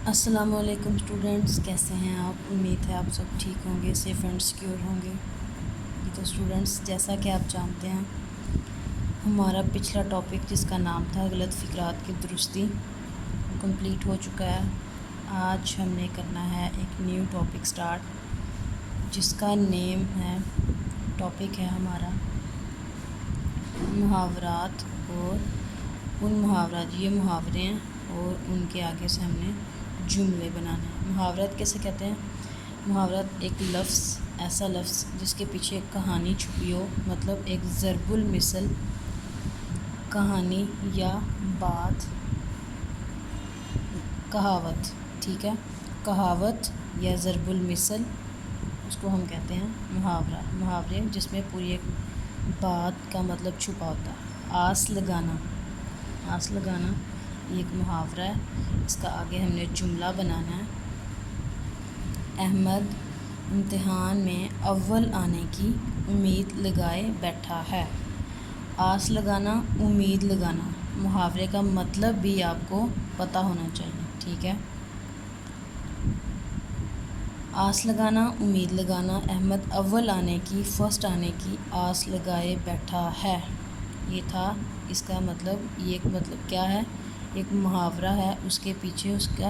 السلام علیکم اسٹوڈنٹس، کیسے ہیں آپ؟ امید ہے آپ سب ٹھیک ہوں گے، سیف اینڈ سیکیور ہوں گے۔ تو اسٹوڈنٹس، جیسا کہ آپ جانتے ہیں، ہمارا پچھلا ٹاپک جس کا نام تھا غلط فکرات کی درستی، کمپلیٹ ہو چکا ہے۔ آج ہم نے کرنا ہے ایک نیو ٹاپک سٹارٹ، جس کا نیم ہے، ٹاپک ہے ہمارا محاورات اور ان محاورات، یہ محاورے ہیں اور ان کے آگے سے ہم نے جملے بنانے ہیں۔ محاورات کیسے کہتے ہیں؟ محاورات ایک لفظ، ایسا لفظ جس کے پیچھے ایک کہانی چھپی ہو، مطلب ایک ضرب المثل کہانی یا بات، کہاوت، ٹھیک ہے، کہاوت یا ضرب المثل، اس کو ہم کہتے ہیں محاورہ۔ محاورے جس میں پوری ایک بات کا مطلب چھپا ہوتا ہے۔ آس لگانا، آس لگانا یہ ایک محاورہ ہے، اس کا آگے ہم نے جملہ بنانا ہے۔ احمد امتحان میں اول آنے کی امید لگائے بیٹھا ہے۔ آس لگانا، امید لگانا، محاورے کا مطلب بھی آپ کو پتہ ہونا چاہیے، ٹھیک ہے۔ آس لگانا، امید لگانا، احمد اول آنے کی، فرسٹ آنے کی آس لگائے بیٹھا ہے، یہ تھا اس کا مطلب۔ یہ ایک مطلب کیا ہے؟ ایک محاورہ ہے، اس کے پیچھے اس کا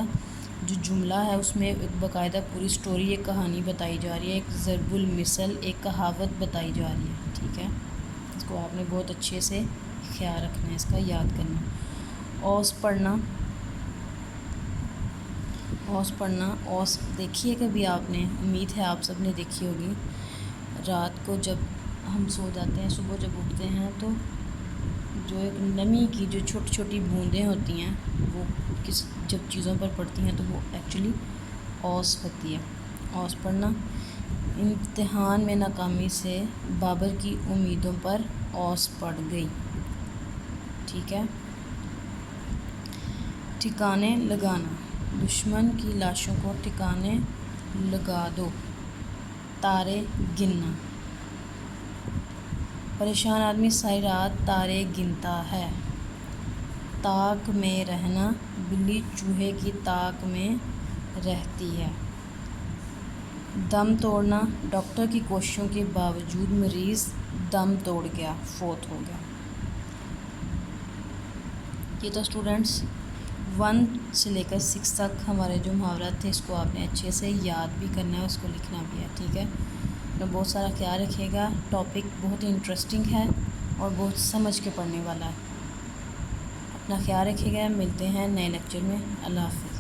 جو جملہ ہے اس میں ایک باقاعدہ پوری سٹوری، ایک کہانی بتائی جا رہی ہے، ایک ضرب المثل، ایک کہاوت بتائی جا رہی ہے، ٹھیک ہے۔ اس کو آپ نے بہت اچھے سے خیال رکھنا ہے، اس کا یاد کرنا۔ اوس پڑھنا، اوس پڑھنا، اوس دیکھی ہے کبھی آپ نے؟ امید ہے آپ سب نے دیکھی ہوگی۔ رات کو جب ہم سو جاتے ہیں، صبح جب اٹھتے ہیں تو جو ایک نمی کی جو چھوٹی چھوٹی بوندیں ہوتی ہیں، وہ جب چیزوں پر پڑتی ہیں تو وہ ایکچولی اوس ہوتی ہے۔ اوس پڑھنا، امتحان میں ناکامی سے بابر کی امیدوں پر اوس پڑ گئی، ٹھیک ہے۔ ٹھکانے لگانا، دشمن کی لاشوں کو ٹھکانے لگا دو۔ تارے گننا، پریشان آدمی ساری رات تارے گنتا ہے۔ تاک میں رہنا، بلی چوہے کی تاک میں رہتی ہے۔ دم توڑنا، ڈاکٹر کی کوششوں کے باوجود مریض دم توڑ گیا، فوت ہو گیا۔ یہ تو اسٹوڈنٹس 1 سے لے کر 6 تک ہمارے جو محاورات تھے، اس کو آپ نے اچھے سے یاد بھی کرنا ہے، اس کو لکھنا بھی ہے، ٹھیک ہے۔ تو بہت سارا خیال رکھیے گا، ٹاپک بہت انٹرسٹنگ ہے اور بہت سمجھ کے پڑھنے والا ہے۔ اپنا خیال رکھیے گا، ملتے ہیں نئے لیکچر میں۔ اللہ حافظ۔